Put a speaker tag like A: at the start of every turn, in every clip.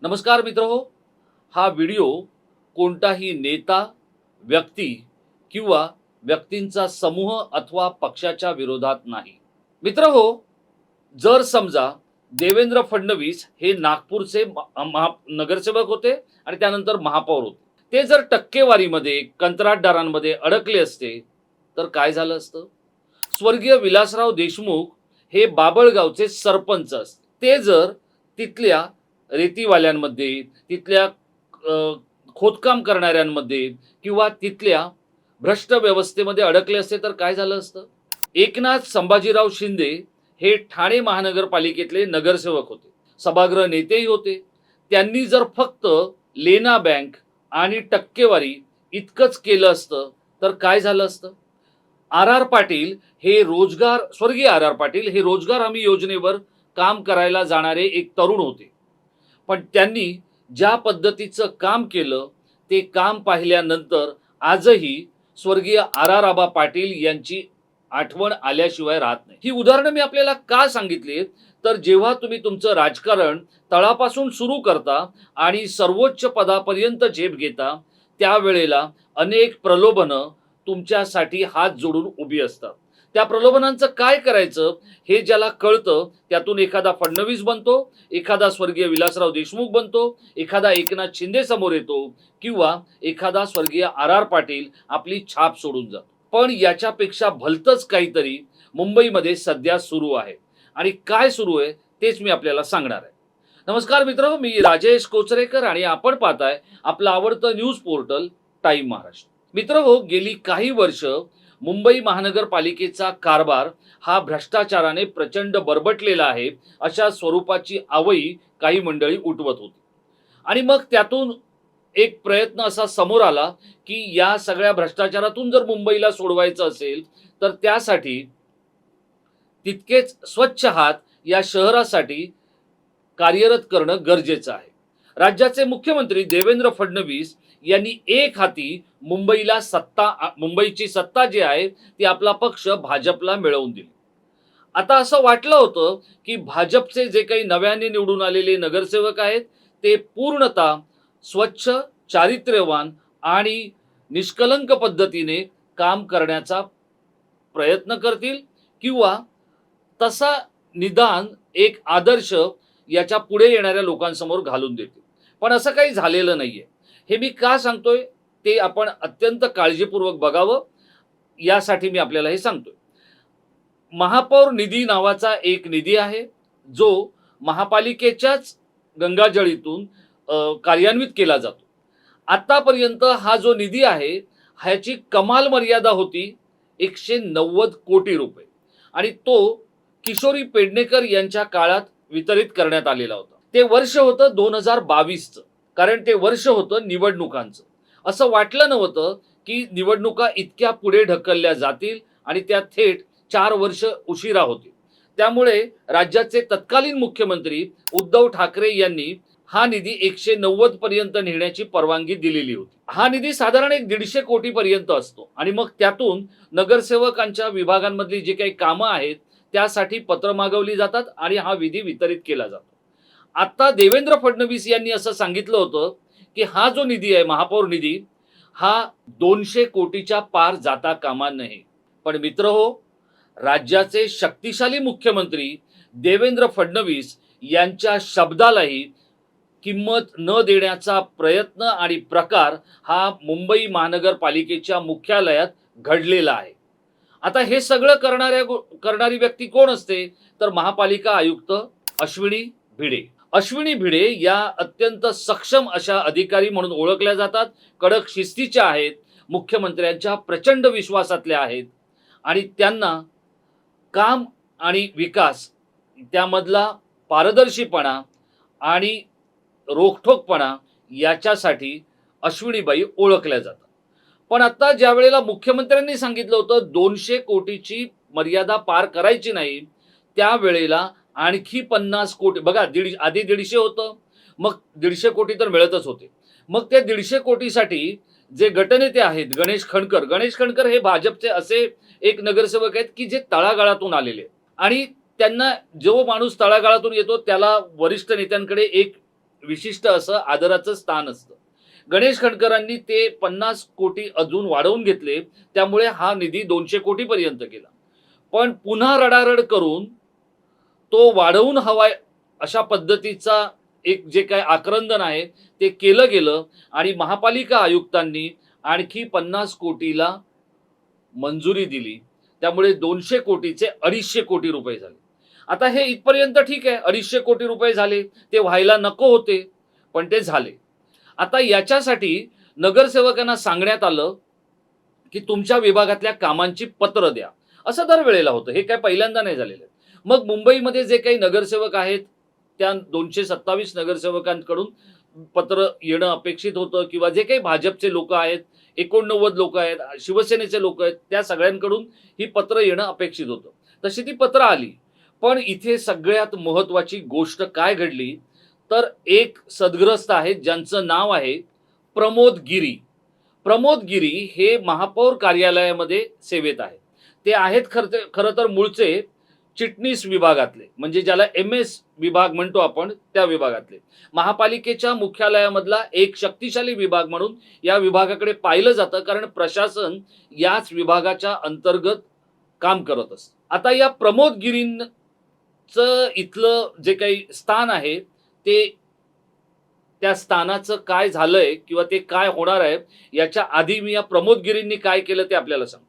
A: नमस्कार मित्रहो, हा व्हिडिओ कोणताही नेता, व्यक्ती किंवा व्यक्तींचा समूह अथवा पक्षाच्या विरोधात नाही. मित्रहो, जर समजा देवेंद्र फडणवीस हे नागपूरचे नगरसेवक होते आणि त्यानंतर महापौर होते. ते जर टक्केवारीमध्ये, कंत्राटदारांमध्ये अडकले असते, तर काय झालं असतं? स्वर्गीय विलासराव देशमुख हे बाभळगावचे सरपंच असते. ते जर तिथल्या रेतीवाल्यांमध्ये, तिथल्या खोदकाम करणाऱ्यांमध्ये किंवा तिथल्या भ्रष्ट व्यवस्थेमध्ये अडकले असते तर काय झालं असतं? एकनाथ संभाजीराव शिंदे हे ठाणे महानगरपालिकेतले नगरसेवक होते, सभागृह नेतेही होते. त्यांनी जर फक्त लेना बँक आणि टक्केवारी इतकंच केलं असतं तर काय झालं असतं? आर आर पाटील हे स्वर्गीय आर आर पाटील हे रोजगार हमी योजनेवर काम करायला जाणारे एक तरुण होते. पण त्यांनी ज्या पद्धतीचं काम केलं ते काम पाहिल्यानंतर आजही स्वर्गीय आर आर आबा पाटील यांची आठवण आल्याशिवाय राहत नाही. ही उदाहरणं मी आपल्याला का सांगितली? तर जेव्हा तुम्ही तुमचं राजकारण तळापासून सुरू करता आणि सर्वोच्च पदापर्यंत झेप घेता, त्यावेळेला अनेक प्रलोभनं तुमच्यासाठी हात जोडून उभी असतात. त्या प्रलोभनांचं काय करायचं हे ज्याला कळतं त्यातून एखादा फडणवीस बनतो, एखादा स्वर्गीय विलासराव देशमुख बनतो, एखादा एकनाथ शिंदे समोर येतो किंवा एखादा स्वर्गीय आर आर पाटील आपली छाप सोडून जातो. पण याच्यापेक्षा भलतंच काहीतरी मुंबईमध्ये सध्या सुरू आहे आणि काय सुरू आहे तेच मी आपल्याला सांगणार आहे. नमस्कार मित्र, मी राजेश कोचरेकर आणि आपण पाहताय आपलं आवडतं न्यूज पोर्टल टाइम महाराष्ट्र. मित्र हो, गेली काही वर्ष मुंबई महानगरपालिकेचा कारभार हा भ्रष्टाचाराने प्रचंड बरबटलेला आहे अशा स्वरूपाची आवई काही मंडळी उठवत होती. आणि मग त्यातून एक प्रयत्न असा समोर आला की या सगळ्या भ्रष्टाचारातून जर मुंबईला सोडवायचं असेल तर त्यासाठी तितकेच स्वच्छ हात या शहरासाठी कार्यरत करणं गरजेचं आहे. राज्याचे मुख्यमंत्री देवेंद्र फडणवीस यांनी एक हाती मुंबईची सत्ता जी आहे ती आपला पक्ष भाजपला मिळवून दिली. आता असं वाटलं होतं की भाजपचे जे काही नव्याने निवडून आलेले नगरसेवक आहेत ते पूर्णतः स्वच्छ, चारित्र्यवान आणि निष्कलंक पद्धतीने काम करण्याचा प्रयत्न करतील किंवा तसा निदान एक आदर्श याच्या पुढे येणाऱ्या लोकांसमोर घालून देतील. पण असं काही झालेलं नाहीये. हे मी का सांगतोय ते आपण अत्यंत काळजीपूर्वक बघावं यासाठी मी आपल्याला हे सांगतोय. महापौर निधी नावाचा एक निधी आहे जो महापालिकेच्याच गंगाजळीतून कार्यान्वित केला जातो. आतापर्यंत हा जो निधी आहे ह्याची कमाल मर्यादा होती 190 कोटी रुपये आणि तो किशोरी पेडणेकर यांच्या काळात वितरित करण्यात आलेला होता. ते वर्ष होतं 2022चं, कारण ते वर्ष होतं निवडणुकांचं. असं वाटलं नव्हतं की निवडणुका इतक्या पुढे ढकलल्या जातील आणि त्या थेट 4 वर्ष उशिरा होतील. त्यामुळे राज्याचे तत्कालीन मुख्यमंत्री उद्धव ठाकरे यांनी हा निधी 190 पर्यंत नेण्याची परवानगी दिलेली होती. हा निधी साधारण 150 कोटी पर्यंत असतो आणि मग त्यातून नगरसेवकांच्या विभागांमधली जी काही कामं आहेत त्यासाठी पत्र मागवली जातात आणि हा निधी वितरित केला जातो. आता देवेंद्र फडणवीस यांनी असं सांगितलं होतं की हा जो निधी आहे महापौर निधी हा 200 कोटीच्या पार जाता कामा नये. पण मित्र हो, राज्याचे शक्तिशाली मुख्यमंत्री देवेंद्र फडणवीस यांच्या शब्दालाही किंमत न देण्याचा प्रयत्न आणि प्रकार हा मुंबई महानगरपालिकेच्या मुख्यालयात घडलेला आहे. आता हे सगळं करणारी व्यक्ती कोण असते तर महापालिका आयुक्त अश्विनी भिडे. अश्विनी भिडे या अत्यंत सक्षम अशा अधिकारी म्हणून ओळखल्या जातात. कडक शिस्तीच्या आहेत, मुख्यमंत्र्यांच्या प्रचंड विश्वासातल्या आहेत आणि त्यांना काम आणि विकास त्यामधला पारदर्शीपणा आणि रोखठोकपणा याच्यासाठी अश्विनीबाई ओळखल्या जातात. पण आता ज्या वेळेला मुख्यमंत्र्यांनी सांगितलं होतं 200 कोटीची मर्यादा पार करायची नाही, त्यावेळेला आणखी 50 कोटी, बघा आधी 150 होतं, मग 150 कोटी तर मिळतच होते. मग त्या 150 कोटीसाठी जे गटनेते आहेत गणेश खणकर हे भाजपचे असे एक नगरसेवक आहेत की जे तळागाळातून आलेले आणि त्यांना जो माणूस तळागाळातून येतो त्याला वरिष्ठ नेत्यांकडे एक विशिष्ट असं आदराचं स्थान असतं. गणेश खंडकरांनी ते 50 कोटी अजून वाढवून घेतले, त्यामुळे हा निधी 200 कोटी पर्यंत केला. पण पुन्हा रडारड करून तो वाढवून हवाय अशा पद्धतीचा एक जे काही आक्रंदन आहे ते केलं गेलं आणि महापालिका आयुक्तांनी आणखी 50 कोटीला मंजुरी दिली. त्यामुळे 200 कोटीचे 250 कोटी रुपये झाले. आता हे इथपर्यंत ठीक आहे, 250 कोटी रुपये झाले, ते व्हायला नको होते, पण ते झाले. आता याच्यासाठी नगरसेवकांना सांगण्यात आलं, की तुमच्या विभागातल्या कामांची पत्र द्या. असं दरवेळेला होतं, हे काय पहिल्यांदा नाही झालेलं. मग मुंबईमध्ये जे काही नगरसेवक आहेत, त्या 227 नगरसेवकांकडून पत्र येणं अपेक्षित होतं किंवा जे काही भाजपचे लोकं आहेत, 89 लोकं आहेत, शिवसेनेचे लोकं आहेत, त्या सगळ्यांकडून ही पत्र येणं अपेक्षित होतं. तशी ती पत्र आली. पण इथे सगळ्यात महत्त्वाची गोष्ट काय घडली, तर एक सदग्रस्त आहेत ज्यांचं नाव आहे प्रमोद गिरी. प्रमोद गिरी हे महापौर कार्यालयामध्ये सेवेत आहेत. ते आहेत खरं तर मूळचे चिटणीस विभागातले, म्हणजे ज्याला MS विभाग म्हणतो आपण, त्या विभागातले. महापालिकेच्या मुख्यालयामधला एक शक्तिशाली विभाग म्हणून या विभागाकडे पाहिलं जातं, कारण प्रशासन याच विभागाच्या अंतर्गत काम करत असतं. आता या प्रमोद गिरींचं इथलं जे काही स्थान आहे, ते त्या स्थानाचं काय झालंय किंवा ते काय होणार आहे, याच्या आधी मी या प्रमोद गिरींनी काय केलं ते आपल्याला सांगतो.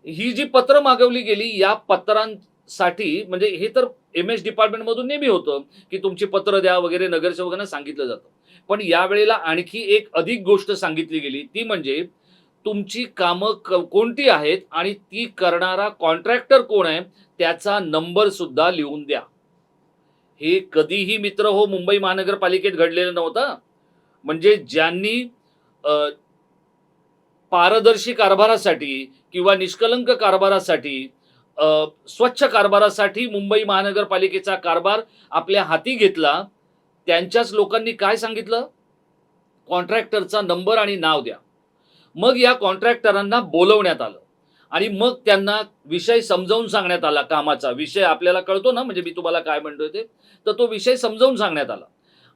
A: ही जी पत्र मागवली गेली, या पत्रांसाठी म्हणजे हे तर MS डिपार्टमेंटमधून नेहमी होतं, की तुमची पत्र द्या वगैरे नगरसेवकांना सांगितलं जातं. पण यावेळेला आणखी एक अधिक गोष्ट सांगितली गेली, ती म्हणजे तुमची कामं कोणती आहेत आणि ती करणारा कॉन्ट्रॅक्टर कोण आहे, त्याचा नंबर सुद्धा लिहून द्या. हे कधीही मित्र हो मुंबई महानगरपालिकेत घडलेलं नव्हतं. म्हणजे ज्यांनी पारदर्शी कारभारासाठी किंवा निष्कलंक कारभारासाठी, स्वच्छ कारभारासाठी मुंबई महानगरपालिकेचा कारभार आपल्या हाती घेतला, त्यांच्याच लोकांनी काय सांगितलं? कॉन्ट्रॅक्टरचा नंबर आणि नाव द्या. मग या कॉन्ट्रॅक्टरांना बोलवण्यात आलं आणि मग त्यांना विषय समजावून सांगण्यात आला. कामाचा विषय आपल्याला कळतो ना, म्हणजे मी तुम्हाला काय म्हणतोय ते, तर तो विषय समजावून सांगण्यात आला.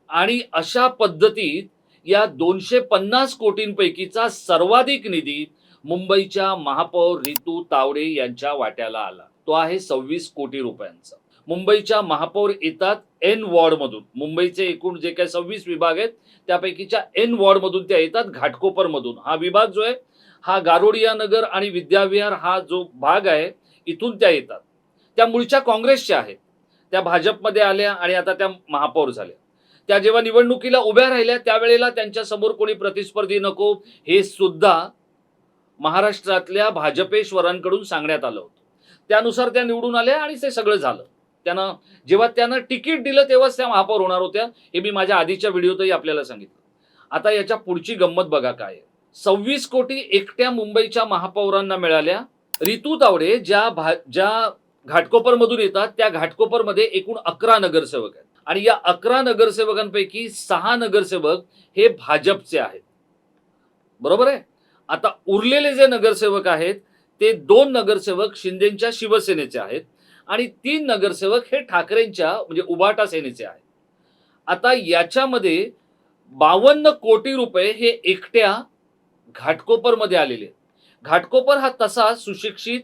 A: आणि अशा पद्धतीत या 250 कोटींपैकीचा सर्वाधिक निधी मुंबईच्या महापौर रितू तावडे यांच्या वाट्याला आला. तो आहे 26 कोटी रुपयांचा. मुंबईच्या महापौर येतात N वॉर्डमधून. मुंबईचे एकूण जे काही 26 विभाग आहेत त्यापैकीच्या N वॉर्डमधून त्या येतात, घाटकोपरमधून. हा विभाग जो आहे हा गारोडिया नगर आणि विद्याविहार हा जो भाग आहे, इथून त्या येतात. त्या मूळच्या काँग्रेसच्या आहेत. त्या भाजपमध्ये आल्या आणि आता त्या महापौर झाल्या. त्या जेव्हा निवडणुकीला उभ्या राहिल्या त्यावेळेला त्यांच्या समोर कोणी प्रतिस्पर्धी नको हे सुद्धा महाराष्ट्रातल्या भाजपेश्वरांकडून सांगण्यात आलं होतं. त्यानुसार त्या निवडून आल्या आणि ते सगळं झालं. जेव्हा त्यांना तिकीट दिलं तेव्हाच त्या महापौर होणार होत्या, हे मी माझ्या आधीच्या व्हिडिओतही आपल्याला सांगितलं. आता याच्या पुढची गंमत बघा काय आहे. 26 कोटी एकट्या मुंबईच्या महापौरांना मिळाल्या. रितू तावडे ज्या घाटकोपरमधून येतात त्या घाटकोपरमध्ये एकूण 11 नगरसेवक आहेत आणि या 11 नगरसेवकांपैकी 6 नगरसेवक हे भाजपचे आहेत. बरोबर आहे. आता उरलेले जे नगरसेवक आहेत ते 2 नगरसेवक शिंदेच्या शिवसेनेचे आहेत आणि 3 नगरसेवक हे ठाकरेंच्या म्हणजे उभाटा सेनेचे आहेत. आता याच्यामध्ये 52 कोटी रुपये हे एकट्या घाटकोपरमध्ये आलेले. घाटकोपर हा तसा सुशिक्षित,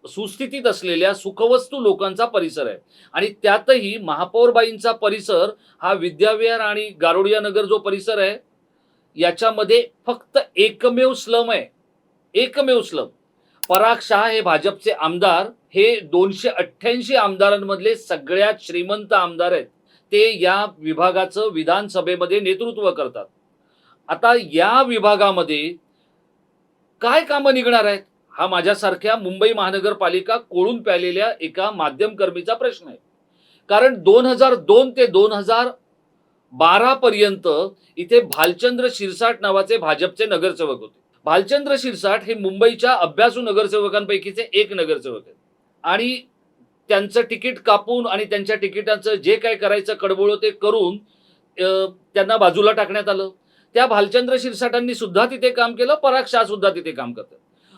A: सुस्थितीत असलेल्या सुखवस्तू लोकांचा परिसर आहे आणि त्यातही महापौरबाईंचा परिसर हा विद्याविहार आणि गारोडिया नगर जो परिसर आहे याच्यामध्ये फक्त एकमेव स्लम आहे. एकमेव स्लम. पराग शाह हे भाजपचे आमदार, हे 288 आमदारांमधले सगळ्यात श्रीमंत आमदार आहेत. ते या विभागाचं विधानसभेमध्ये नेतृत्व करतात. आता या विभागामध्ये काय कामं निघणार आहेत, हा माझ्यासारख्या मुंबई महानगरपालिका कोळून प्यालेल्या एका माध्यमकर्मीचा प्रश्न आहे. कारण 2002 ते 2012 पर्यंत इथे भालचंद्र शिरसाट नावाचे भाजपचे नगरसेवक होते. भालचंद्र शिरसाट हे मुंबईच्या अभ्यासू नगरसेवकांपैकीचे एक नगरसेवक आहेत आणि त्यांचं तिकीट कापून आणि त्यांच्या तिकिटाचं जे काय करायचं कडबोळं ते करून त्यांना बाजूला टाकण्यात आलं. त्या भालचंद्र शिरसाटांनी सुद्धा तिथे काम केलं, पराग शाह सुद्धा तिथे काम करतात.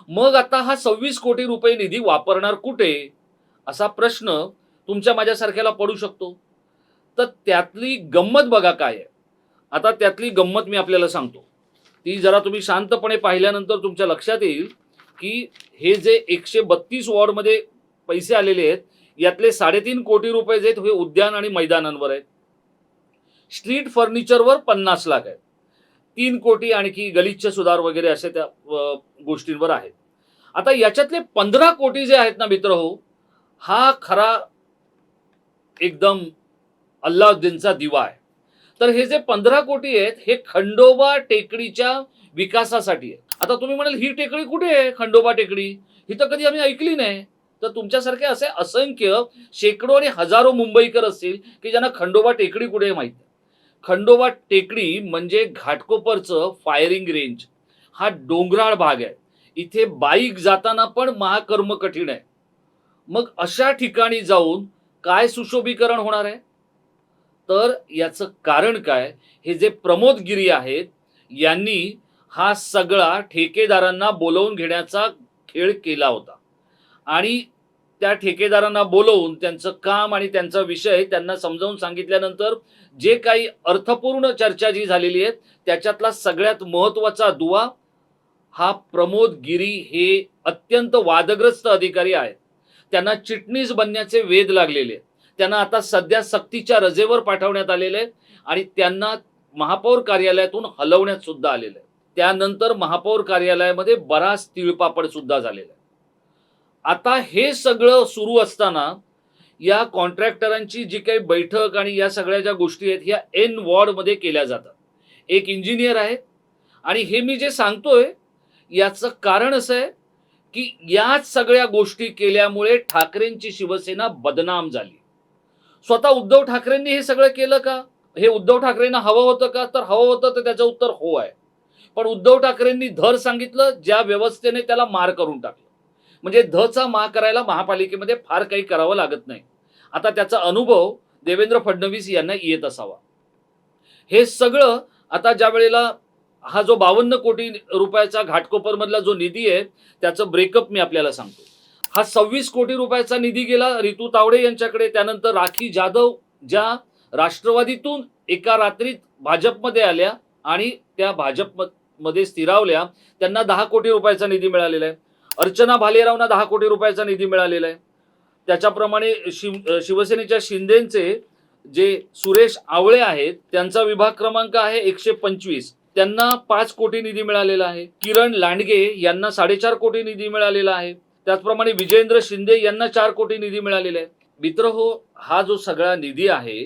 A: मग आता हा 26 कोटी रुपये निधी वापरणार कुठे, असा प्रश्न तुमच्या माझ्यासारख्याला पडू शकतो. तर त्यातली गंमत बघा काय आहे. आता त्यातली गंमत मी आपल्याला सांगतो. ती जरा तुम्ही शांतपणे पाहिल्यानंतर तुमच्या लक्षात येईल, की हे जे 132 वॉर्डमध्ये पैसे आलेले आहेत, यातले 3.5 कोटी रुपये जे आहेत हे उद्यान आणि मैदानांवर आहेत. स्ट्रीट फर्निचरवर 50 लाख आहेत. 3 कोटी आणखी गलिच्छ सुधार वगैरे असे त्या गोष्टींवर आहेत. आता याच्यातले 15 कोटी जे आहेत ना मित्रहो, हा खरा एकदम अल्लाउद्दीनचा दिवा आहे. तर हे जे 15 कोटी आहेत हे खंडोबा टेकडीच्या विकासासाठी आहे. आता तुम्ही म्हणाल ही टेकडी कुठे आहे खंडोबा टेकडी? ही तर कधी आम्ही ऐकली नाही. तर तुमच्यासारखे असे असंख्य शेकडो आणि हजारो मुंबईकर असतील की ज्यांना खंडोबा टेकडी कुठे आहे माहिती नाही. खंडोबा टेकडी म्हणजे घाटकोपरचं फायरिंग रेंज. हा डोंगराळ भाग आहे. इथे बाईक जाताना पण महाकर्म कठीण आहे. मग अशा ठिकाणी जाऊन काय सुशोभीकरण होणार आहे? तर याचं कारण काय? हे जे प्रमोद गिरी आहेत यांनी हा सगळा ठेकेदारांना बोलवून घेण्याचा खेळ केला होता आणि त्या ठेकेदारांना बोलवून त्यांचं काम आणि त्यांचा विषय त्यांना समजावून सांगितल्यानंतर जे काही अर्थपूर्ण चर्चा जी झालेली आहे त्याच्यातला सगळ्यात महत्त्वाचा दुवा हा प्रमोद गिरी हे अत्यंत वादग्रस्त अधिकारी आहेत. त्यांना चिटणीस बनण्याचे वेध लागलेले आहेत. त्यांना आता सध्या सक्तीच्या रजेवर पाठवण्यात आलेले आहे आणि त्यांना महापौर कार्यालयातून हलवण्यात सुद्धा आलेलं आहे. त्यानंतर महापौर कार्यालयामध्ये बराच तिळपापड सुद्धा झालेला आहे. आता हे सगळं सुरू असताना या कॉन्ट्रॅक्टरांची जी काही बैठक आणि या सगळ्या ज्या गोष्टी आहेत ह्या एन वॉर्डमध्ये केल्या जातात. एक इंजिनियर आहे आणि हे मी जे सांगतोय याचं कारण असं आहे की याच सगळ्या गोष्टी केल्यामुळे ठाकरेंची शिवसेना बदनाम झाली. स्वतः उद्धव ठाकरेंनी हे सगळं केलं का? हे उद्धव ठाकरेंना हवं होतं का? तर हवं होतं तर त्याचं उत्तर हो आहे. पण उद्धव ठाकरेंनी धर सांगितलं, ज्या व्यवस्थेने त्याला मार करून टाकलं. म्हणजे धचा मा करायला महापालिकेमध्ये फार काही करावं लागत नाही. आता त्याचा अनुभव देवेंद्र फडणवीस यांना येत असावा. हे सगळं आता ज्या वेळेला हा जो 52 कोटी रुपयाचा घाटकोपरमधला जो निधी आहे त्याचं ब्रेकअप मी आपल्याला सांगतो. हा 26 कोटी रुपयाचा निधी गेला रितू तावडे यांच्याकडे. त्यानंतर राखी जाधव ज्या राष्ट्रवादीतून एका रात्रीत भाजपमध्ये आल्या आणि त्या भाजपमध्ये स्थिरावल्या, त्यांना 10 कोटी रुपयाचा निधी मिळालेला आहे. अर्चना भालेरावना 10 कोटी रुपयाचा निधी मिळालेला आहे. त्याच्याप्रमाणे शिवसेनेच्या शिंदेचे जे सुरेश आवळे आहेत त्यांचा विभाग क्रमांक आहे 125, त्यांना 5 कोटी निधी मिळालेला आहे. किरण लांडगे यांना 4.5 कोटी निधी मिळालेला आहे. त्याचप्रमाणे विजेंद्र शिंदे यांना 4 कोटी निधी मिळालेला आहे. मित्रहो, हा जो सगळा निधी आहे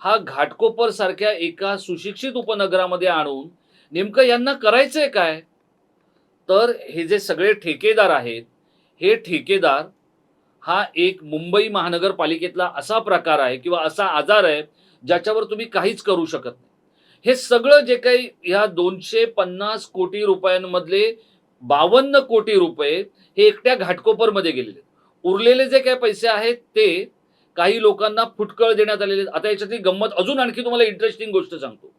A: हा घाटकोपर सारख्या एका सुशिक्षित उपनगरामध्ये आणून नेमकं यांना करायचंय काय? तर हे जे सगळे ठेकेदार आहेत हे ठेकेदार हा एक मुंबई महानगरपालिकेतला असा प्रकार आहे किंवा असा आजार आहे ज्याच्यावर तुम्ही काहीच करू शकत नाही. हे सगळं जे काही ह्या 250 कोटी रुपयांमधले 52 कोटी रुपये हे एकट्या घाटकोपरमध्ये गेलेले. उरलेले जे काही पैसे आहेत ते काही लोकांना फुटकळ देण्यात आलेले. आता याच्यातली गंमत अजून आणखी तुम्हाला इंटरेस्टिंग गोष्ट सांगतो.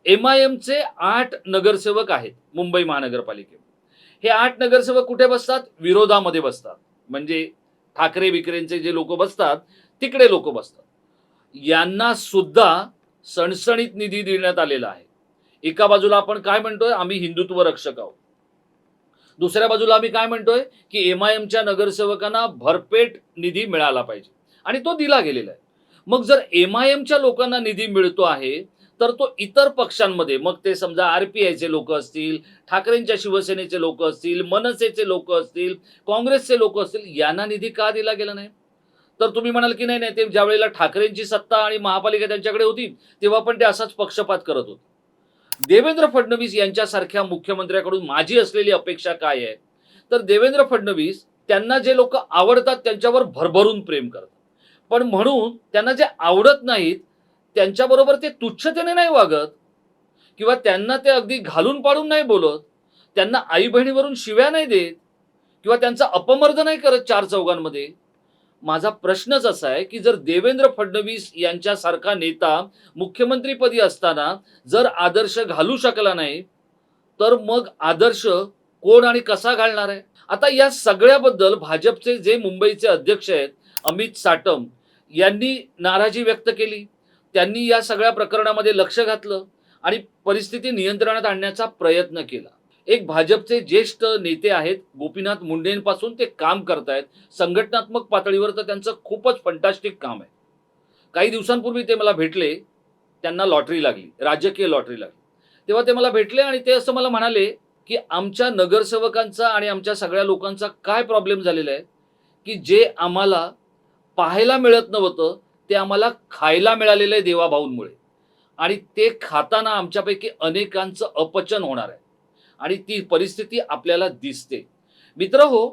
A: MIMचे 8 नगरसेवक आहेत मुंबई महानगरपालिकेत. हे 8 नगरसेवक कुठे बसतात? विरोधामध्ये बसतात. म्हणजे ठाकरे विक्रेंचे जे लोक बसतात तिकडे लोक बसतात. यांना सुद्धा सणसणीत निधी देण्यात आलेला आहे. एका बाजूला आपण काय म्हणतोय? आम्ही हिंदुत्व रक्षक आहोत. दुसऱ्या बाजूला आम्ही काय म्हणतोय की MIMच्या नगरसेवकांना भरपेट निधी मिळाला पाहिजे आणि तो दिला गेलेला आहे. मग जर MIMच्या लोकांना निधी मिळतो आहे तर तो इतर पक्षांमध्ये, मग ते समजा RPIचे लोक असतील, ठाकरेंच्या शिवसेनेचे लोक असतील, मनसेचे लोक असतील, काँग्रेसचे लोक असतील, यांना निधी का दिला गेला नाही? तर तुम्ही म्हणाल की नाही नाही, ते ज्या वेळेला ठाकरेंची सत्ता आणि महापालिका त्यांच्याकडे होती तेव्हा पण ते असाच पक्षपात करत होते. देवेंद्र फडणवीस यांच्यासारख्या मुख्यमंत्र्याकडून माझी असलेली अपेक्षा काय आहे? तर देवेंद्र फडणवीस त्यांना जे लोक आवडतात त्यांच्यावर भरभरून प्रेम करतात. पण म्हणून त्यांना जे आवडत नाहीत त्यांच्याबरोबर ते तुच्छतेने नाही वागत किंवा त्यांना ते अगदी घालून पाडून नाही बोलत, त्यांना आई बहिणीवरून शिव्या नाही देत किंवा त्यांचा अपमर्द नाही करत चार चौघांमध्ये. माझा प्रश्नच असा आहे की जर देवेंद्र फडणवीस यांच्यासारखा नेता मुख्यमंत्रीपदी असताना जर आदर्श घालू शकला नाही तर मग आदर्श कोण आणि कसा घालणार आहे? आता या सगळ्याबद्दल भाजपचे जे मुंबईचे अध्यक्ष आहेत अमित साटम यांनी नाराजी व्यक्त केली. त्यांनी या सगळ्या प्रकरणामध्ये लक्ष घातलं आणि परिस्थिती नियंत्रणात आणण्याचा प्रयत्न केला. एक भाजपचे ज्येष्ठ नेते आहेत गोपीनाथ मुंडेंपासून ते काम करतायत संघटनात्मक पातळीवर, तर त्यांचं खूपच फंटास्टिक काम आहे. काही दिवसांपूर्वी ते मला भेटले. त्यांना लॉटरी लागली, राजकीय लॉटरी लागली. तेव्हा ते मला भेटले आणि ते असं मला म्हणाले, की आमच्या नगरसेवकांचा आणि आमच्या सगळ्या लोकांचा काय प्रॉब्लेम झालेला आहे, की जे आम्हाला पाहायला मिळत नव्हतं, ते आम्हाला खायला मिळालेलं आहे देवाभाऊंमुळे. आणि ते खाताना आमच्यापैकी अनेकांचं अपचन होणार आहे. आणि ती परिस्थिती आपल्याला दिसते. मित्रहो,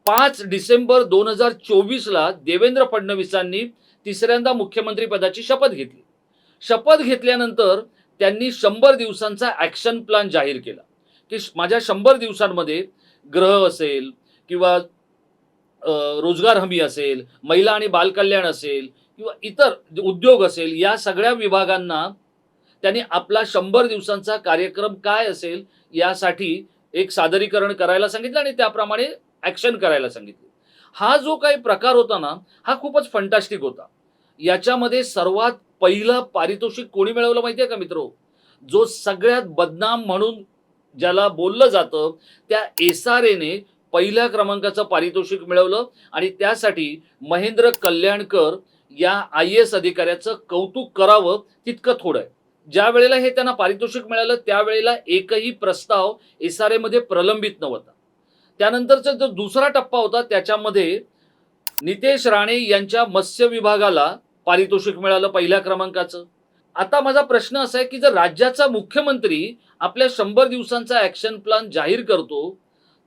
A: 5 डिसेंबर 2024ला देवेंद्र फडणवीसांनी तिसऱ्यांदा मुख्यमंत्री पदाची शपथ घेतली. शपथ घेतल्यानंतर त्यांनी 100 दिवसांचा ॲक्शन प्लॅन जाहीर केला, की माझ्या 100 दिवसांमध्ये गृह असेल किंवा रोजगार हमी असेल, महिला आणि बालकल्याण असेल किंवा इतर उद्योग असेल, या सगळ्या विभागांना त्यांनी आपला 100 दिवसांचा कार्यक्रम काय असेल यासाठी एक सादरीकरण करायला सांगितलं आणि त्याप्रमाणे ॲक्शन करायला सांगितलं. हा जो काही प्रकार होता ना, हा खूपच फंटास्टिक होता. याच्यामध्ये सर्वात पहिलं पारितोषिक कोणी मिळवलं माहिती आहे का मित्रो? जो सगळ्यात बदनाम म्हणून ज्याला बोललं जातं, त्या एसआरएने पहिल्या क्रमांकाचं पारितोषिक मिळवलं आणि त्यासाठी महेंद्र कल्याणकर या IAS अधिकाऱ्याचं कौतुक करावं तितकं थोडं आहे. ज्या वेळेला हे त्यांना पारितोषिक मिळालं त्यावेळेला एकही प्रस्ताव एसआरएमध्ये प्रलंबित नव्हता. त्यानंतरचा जो दुसरा टप्पा होता त्याच्यामध्ये नितेश राणे यांच्या मत्स्य विभागाला पारितोषिक मिळालं पहिल्या क्रमांकाचं. आता माझा प्रश्न असा आहे, की जर राज्याचा मुख्यमंत्री आपल्या 100 दिवसांचा ॲक्शन प्लॅन जाहीर करतो,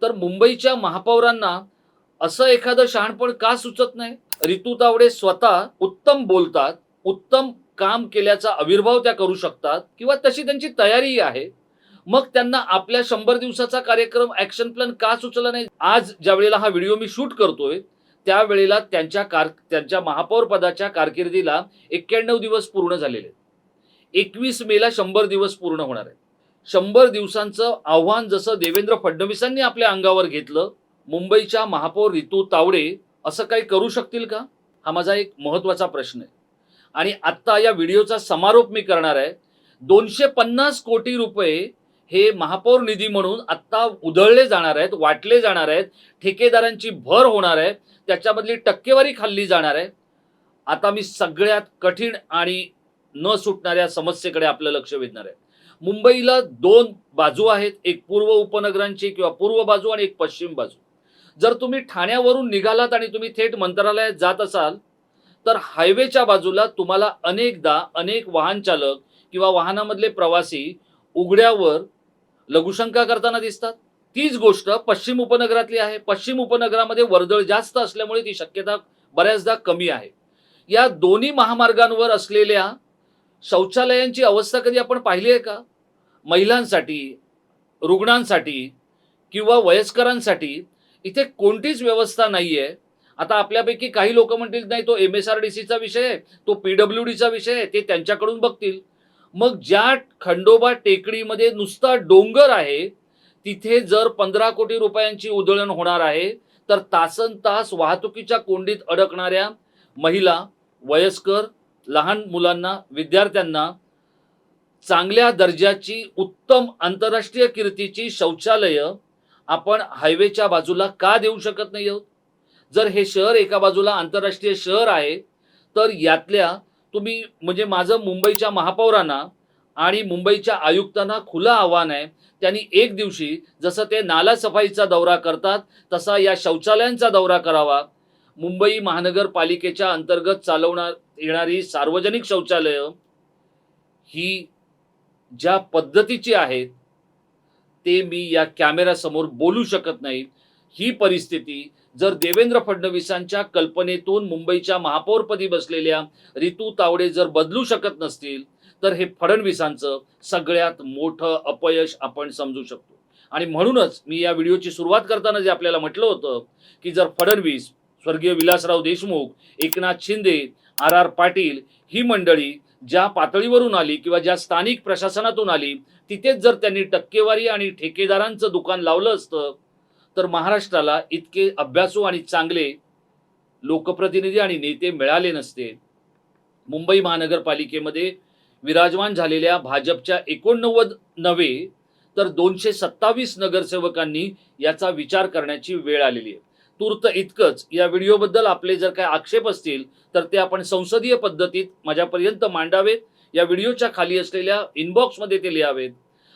A: तर मुंबईच्या महापौरांना असं एखादं शहाणपण का सुचत नाही? रितू तावडे स्वतः उत्तम बोलतात, उत्तम काम केल्याचा आविर्भाव त्या करू शकतात किंवा तशी त्यांची तयारीही आहे. मग त्यांना आपल्या 100 दिवसाचा कार्यक्रम ॲक्शन प्लॅन का सुचला नाही? आज ज्यावेळेला हा व्हिडिओ मी शूट करतोय, त्यावेळेला त्यांच्या महापौर पदाच्या कारकिर्दीला 91 दिवस पूर्ण झालेले आहेत. 21 मेला 100 दिवस पूर्ण होणार आहेत. 100 दिवसांचं आव्हान जसं देवेंद्र फडणवीसांनी आपल्या अंगावर घेतलं, मुंबईच्या महापौर रितू तावडे असं काही करू शकतील का? हा माझा एक महत्त्वाचा प्रश्न आहे. आणि आत्ता या व्हिडिओचा समारोप मी करणार आहे. 250 कोटी रुपये हे महापौर निधी म्हणून आत्ता उधळले जाणार आहेत, वाटले जाणार आहेत, ठेकेदारांची भर होणार आहे, त्याच्यामधली टक्केवारी खाल्ली जाणार आहे. आता मी सगळ्यात कठीण आणि न सुटणाऱ्या समस्येकडे आपलं लक्ष वेधणार आहे. मुंबईला 2 बाजू आहेत, एक पूर्व उपनगरांची किंवा पूर्व बाजू आणि एक पश्चिम बाजू. जर तुम्ही ठाण्यावरून निघालात आणि तुम्ही थेट मंत्रालयात जात असाल, तर हायवेच्या बाजूला तुम्हाला अनेकदा अनेक वाहन चालक किंवा वाहनामधले प्रवासी उघड्यावर लघुशंका करताना दिसतात. तीच गोष्ट पश्चिम उपनगरातली आहे. पश्चिम उपनगरामध्ये वर्दळ जास्त असल्यामुळे ती शक्यता बऱ्याचदा कमी आहे. या दोन्ही महामार्गांवर असलेल्या शौचालयांची अवस्था कधी आपण पाहिली आहे का? महिलांसाठी, रुग्णांसाठी किंवा वयस्करांसाठी इथे कोणतीच व्यवस्था नाहीये. आता आपल्यापैकी काही लोक म्हणतील नाही तो MSRDCचा विषय आहे, तो PWDचा विषय आहे, ते त्यांच्याकडून बघतील. मग ज्या खंडोबा टेकडीमध्ये नुसता डोंगर आहे, तिथे जर 15 कोटी रुपयांची उधळण होणार आहे, तर तासनतास वाहतुकीच्या कोंडीत अडकणाऱ्या महिला, वयस्कर, लहान मुलांना, विद्यार्थ्यांना चांगल्या दर्जाची उत्तम आंतरराष्ट्रीय कीर्तीची शौचालयं आपण हायवेच्या बाजूला का देऊ शकत नाही आहोत? जर हे शहर एका बाजूला आंतरराष्ट्रीय शहर आहे, तर यातल्या तुम्ही म्हणजे माझं मुंबईच्या महापौरांना आणि मुंबईच्या आयुक्तांना खुलं आव्हान आहे, त्यांनी एक दिवशी जसं ते नाला सफाईचा दौरा करतात, तसा या शौचालयांचा दौरा करावा. मुंबई महानगरपालिकेच्या अंतर्गत चालवण्यात येणारी सार्वजनिक शौचालयं ही ज्या पद्धतीची आहेत, ते मी या कॅमेऱ्यासमोर बोलू शकत नाही. ही परिस्थिती जर देवेंद्र फडणवीसांच्या कल्पनेतून मुंबईच्या महापौरपदी बसलेल्या रितू तावडे जर बदलू शकत नसतील, तर हे फडणवीसांचं सगळ्यात मोठं अपयश आपण समजू शकतो. आणि म्हणूनच मी या व्हिडिओची सुरुवात करताना जे आपल्याला म्हटलं होतं, की जर फडणवीस, स्वर्गीय विलासराव देशमुख, एकनाथ शिंदे, RR पाटील ही मंडळी ज्या पातळीवरून आली किंवा ज्या स्थानिक प्रशासनातून आली, तिथेच जर त्यांनी टक्केवारी आणि ठेकेदारांचं दुकान लावलं असतं, तर महाराष्ट्राला इतके अभ्यासू आणि चांगले लोकप्रतिनिधी आणि नेते मिळाले नसते. मुंबई महानगरपालिकेमध्ये विराजमान झालेल्या भाजपच्या 89 नव्हे तर 227 नगरसेवकांनी याचा विचार करण्याची वेळ आलेली आहे. तूर्त इतकंच. या व्हिडिओबद्दल आपले जर काही आक्षेप असतील तर ते आपण संसदीय पद्धतीत माझ्यापर्यंत मांडावेत. या व्हिडिओच्या खाली असलेल्या इनबॉक्समध्ये ते लिहावेत.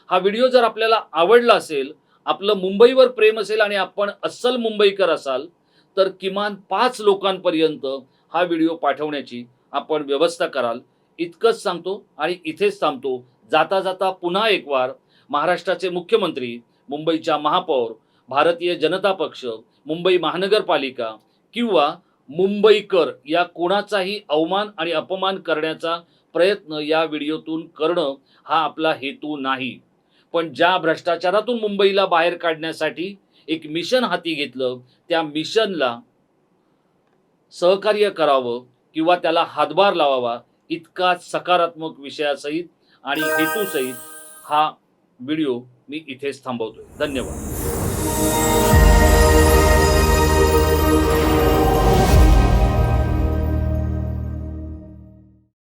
A: हा व्हिडिओ जर आपल्याला आवडला असेल, आपलं मुंबईवर प्रेम असेल आणि आपण अस्सल मुंबईकर असाल तर किमान 5 लोकांपर्यंत हा व्हिडिओ पाठवण्याची आपण व्यवस्था कराल. इतकंच सांगतो आणि इथेच थांबतो. जाता जाता पुन्हा एक वार महाराष्ट्राचे मुख्यमंत्री, मुंबईच्या महापौर, भारतीय जनता पक्ष, मुंबई महानगरपालिका किंवा मुंबईकर या कोणाचाही अवमान आणि अपमान करण्याचा प्रयत्न या व्हिडिओतून करणं हा आपला हेतू नाही. पण ज्या भ्रष्टाचारातून मुंबईला बाहेर काढण्यासाठी एक मिशन हाती घेतलं, त्या मिशनला सहकार्य करावं किंवा त्याला हातभार लावावा इतका सकारात्मक विषयासहित आणि हेतूसहित हा व्हिडिओ मी इथेच थांबवतोय. धन्यवाद.